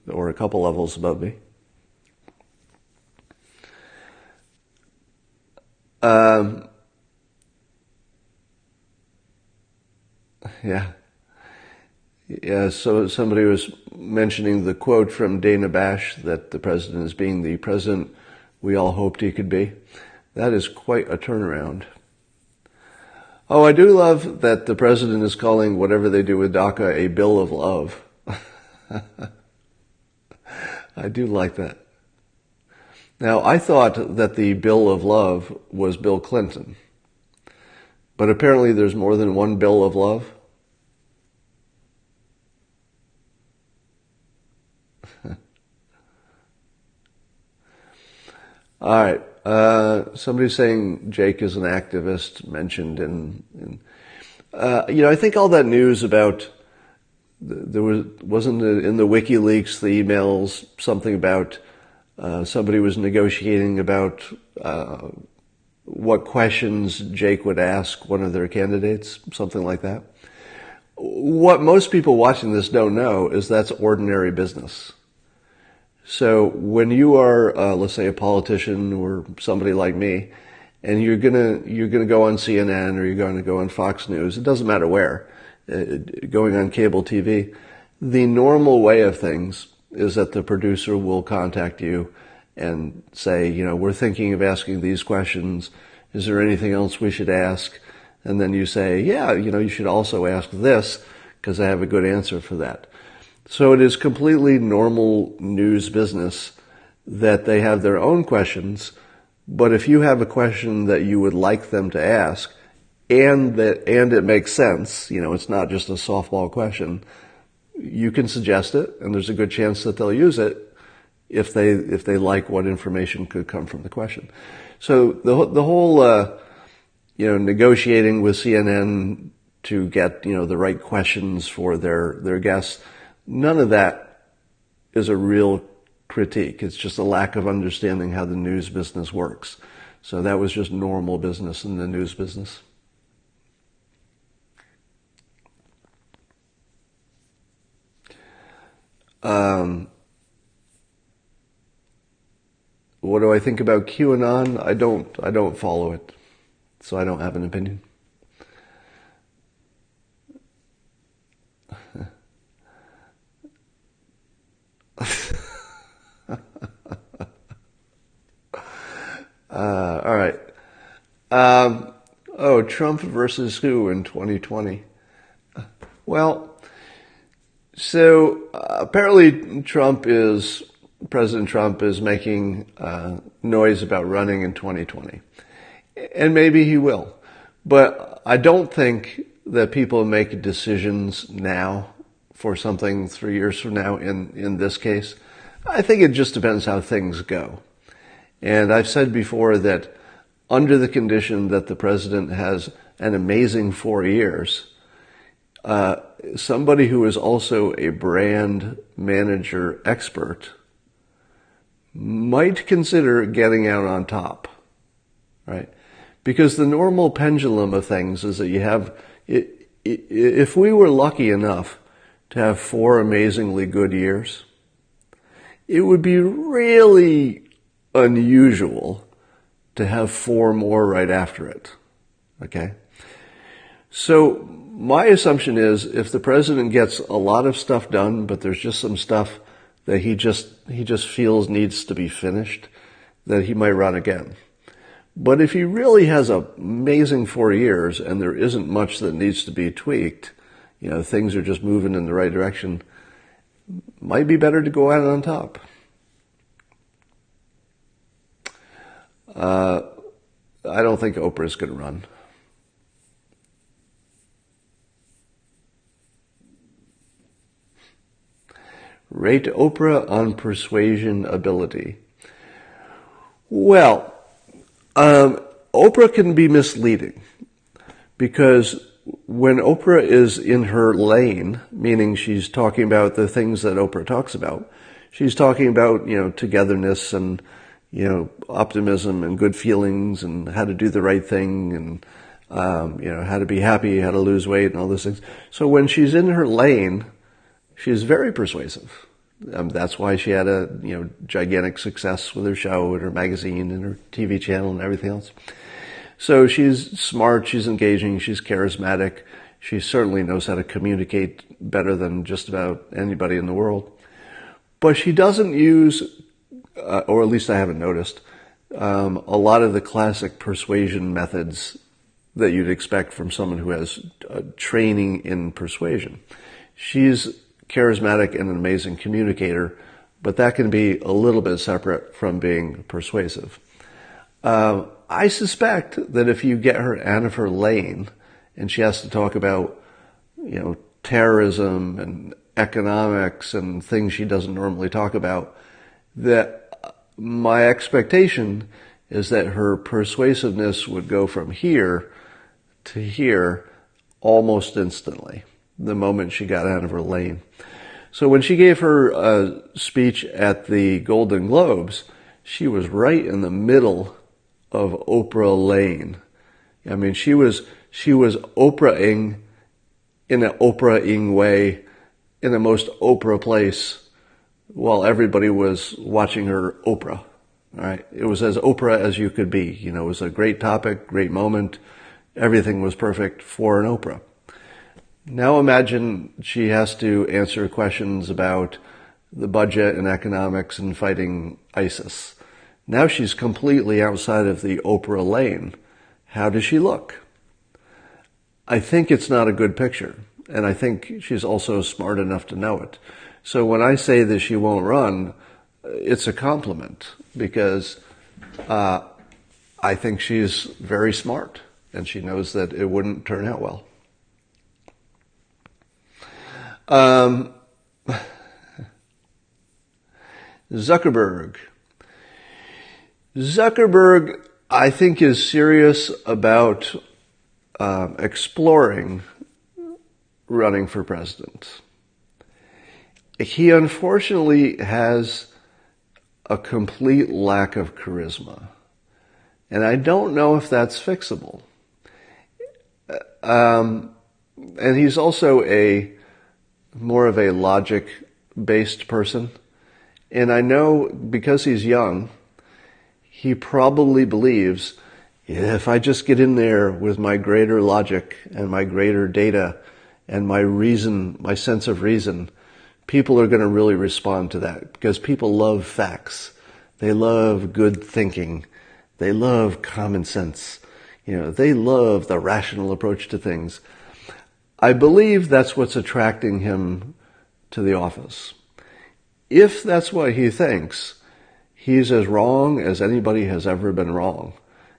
or a couple levels above me. Yeah. Yeah, so somebody was mentioning the quote from Dana Bash that the president is being the president we all hoped he could be. That is quite a turnaround. Oh, I do love that the president is calling whatever they do with DACA a bill of love. I do like that. Now, I thought that the bill of love was Bill Clinton, but apparently there's more than one bill of love. All right. Somebody's saying Jake is an activist mentioned I think all that news about wasn't in the WikiLeaks, the emails, something about somebody was negotiating about what questions Jake would ask one of their candidates, something like that. What most people watching this don't know is that's ordinary business. So when you are, let's say, a politician or somebody like me, and you're gonna go on CNN or you're going to go on Fox News, it doesn't matter where, going on cable TV, the normal way of things is that the producer will contact you and say, we're thinking of asking these questions. Is there anything else we should ask? And then you say, yeah, you should also ask this because I have a good answer for that. So it is completely normal news business that they have their own questions, but if you have a question that you would like them to ask, and it makes sense, it's not just a softball question, you can suggest it, and there's a good chance that they'll use it if they like what information could come from the question. So the whole negotiating with CNN to get, the right questions for their guests. None of that is a real critique. It's just a lack of understanding how the news business works. So that was just normal business in the news business. What do I think about QAnon? I don't follow it, so I don't have an opinion. All right. Trump versus who in 2020? Well, so apparently President Trump is making noise about running in 2020. And maybe he will. But I don't think that people make decisions now for something 3 years from now in this case. I think it just depends how things go. And I've said before that under the condition that the president has an amazing 4 years, somebody who is also a brand manager expert might consider getting out on top, right? Because the normal pendulum of things is that you have, if we were lucky enough to have 4 amazingly good years, it would be really unusual to have 4 more right after it, okay? So my assumption is if the president gets a lot of stuff done, but there's just some stuff that he just feels needs to be finished, that he might run again. But if he really has an amazing 4 years and there isn't much that needs to be tweaked, things are just moving in the right direction, might be better to go out on top. I don't think Oprah's going to run. Rate Oprah on persuasion ability. Well, Oprah can be misleading because when Oprah is in her lane, meaning she's talking about the things that Oprah talks about, she's talking about, togetherness and, optimism and good feelings and how to do the right thing and, how to be happy, how to lose weight and all those things. So when she's in her lane, she's very persuasive. That's why she had a gigantic success with her show and her magazine and her TV channel and everything else. So she's smart, she's engaging, she's charismatic. She certainly knows how to communicate better than just about anybody in the world. But she doesn't use, or at least I haven't noticed, a lot of the classic persuasion methods that you'd expect from someone who has training in persuasion. She's charismatic and an amazing communicator, but that can be a little bit separate from being persuasive. I suspect that if you get her out of her lane and she has to talk about, terrorism and economics and things she doesn't normally talk about, that my expectation is that her persuasiveness would go from here to here almost instantly, the moment she got out of her lane. So when she gave her speech at the Golden Globes, she was right in the middle of Oprah lane. I mean, she was Oprah-ing in an Oprah-ing way, in the most Oprah place, while everybody was watching her Oprah. All right, it was as Oprah as you could be. It was a great topic, great moment. Everything was perfect for an Oprah. Now imagine she has to answer questions about the budget and economics and fighting ISIS. Now she's completely outside of the Oprah lane. How does she look? I think it's not a good picture, and I think she's also smart enough to know it. So when I say that she won't run, it's a compliment because I think she's very smart and she knows that it wouldn't turn out well. Zuckerberg, I think, is serious about exploring running for president. He unfortunately has a complete lack of charisma. And I don't know if that's fixable. And he's also more of a logic-based person. And I know because he's young, he probably believes, if I just get in there with my greater logic and my greater data and my reason, my sense of reason, people are going to really respond to that, because people love facts. They love good thinking. They love common sense. They love the rational approach to things. I believe that's what's attracting him to the office. If that's what he thinks, he's as wrong as anybody has ever been wrong.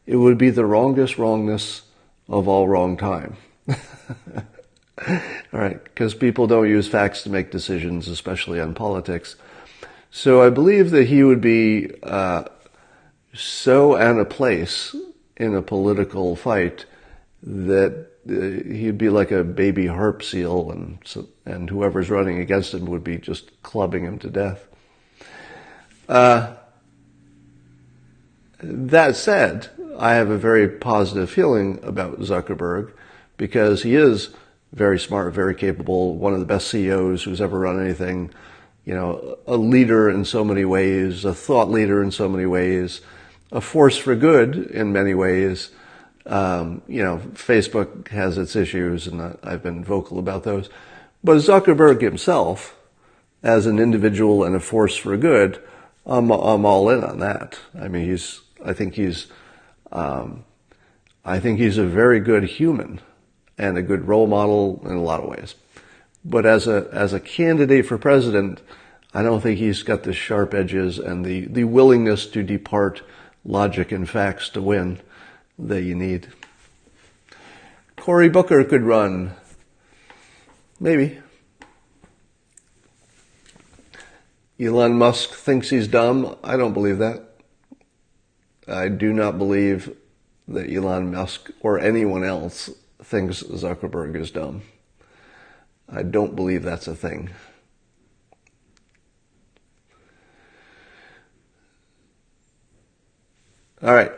It would be the wrongest wrongness of all wrong time. All right, because people don't use facts to make decisions, especially on politics. So I believe that he would be so out of place in a political fight that he'd be like a baby harp seal, and whoever's running against him would be just clubbing him to death. That said, I have a very positive feeling about Zuckerberg, because he is very smart, very capable, one of the best CEOs who's ever run anything, a leader in so many ways, a thought leader in so many ways, a force for good in many ways. Facebook has its issues, and I've been vocal about those. But Zuckerberg himself, as an individual and a force for good, I'm all in on that. I mean, I think he's a very good human and a good role model in a lot of ways. But as a candidate for president, I don't think he's got the sharp edges and the willingness to depart logic and facts to win that you need. Cory Booker could run. Maybe. Elon Musk thinks he's dumb. I don't believe that. I do not believe that Elon Musk or anyone else thinks Zuckerberg is dumb. I don't believe that's a thing. All right.